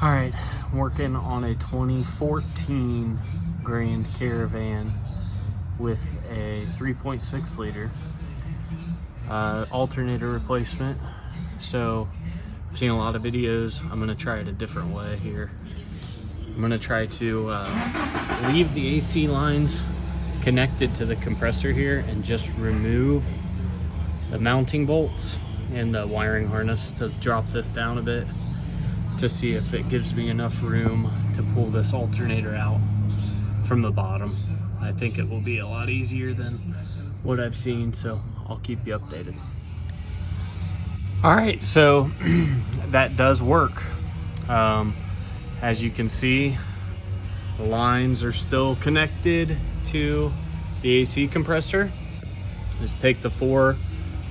All right, I'm working on a 2014 Grand Caravan with a 3.6 liter alternator replacement. So I've seen a lot of videos. I'm gonna try it a different way here. I'm gonna try to leave the AC lines connected to the compressor here and just remove the mounting bolts and the wiring harness to drop this down a bit to see if it gives me enough room to pull this alternator out from the bottom. I think it will be a lot easier than what I've seen, so I'll keep you updated. All right, so that does work. As you can see, the lines are still connected to the AC compressor. Just take the 4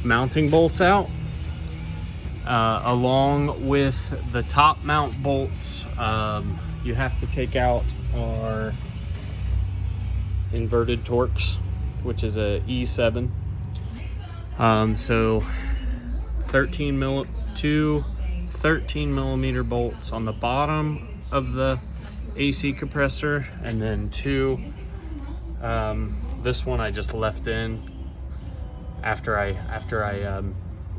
mounting bolts out. Along with the top mount bolts, you have to take out our inverted torx, which is a E7. So 2 13 millimeter bolts on the bottom of the AC compressor, and then 2, this one I just left in after I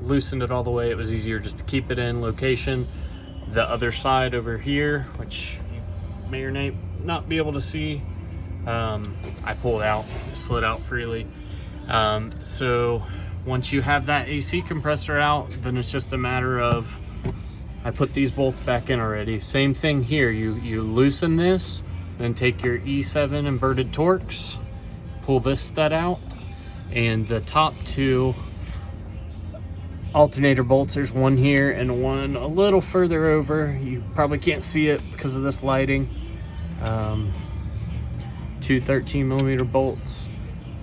loosened it all the way. It was easier just to keep it in location. The other side over here, which you may or may not be able to see, I pulled out, it slid out freely. So once you have that AC compressor out, then it's just a matter of, I put these bolts back in already. Same thing here, you loosen this, then take your E7 inverted torx, pull this stud out, and the top 2 alternator bolts, there's one here and one a little further over. You probably can't see it because of this lighting. 2 13 millimeter bolts.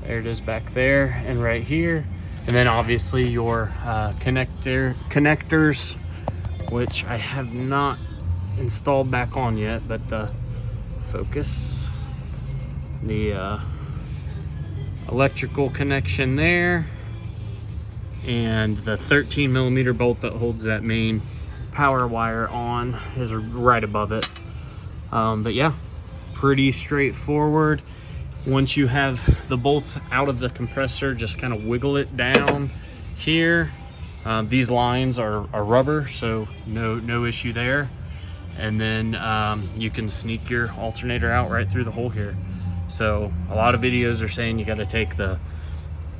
There it is back there and right here. And then obviously your connectors, which I have not installed back on yet, but the focus, the electrical connection there, and the 13 millimeter bolt that holds that main power wire on is right above it. But yeah, pretty straightforward. Once you have the bolts out of the compressor, just kind of wiggle it down here. These lines are rubber, so no issue there. And then you can sneak your alternator out right through the hole here. So a lot of videos are saying you got to take the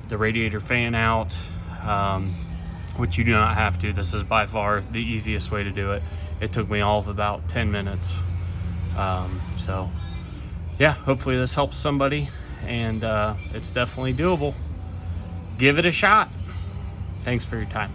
radiator fan out, which you do not have to. This is by far the easiest way to do it. It took me all of about 10 minutes. So yeah, hopefully this helps somebody, and it's definitely doable. Give it a shot. Thanks for your time.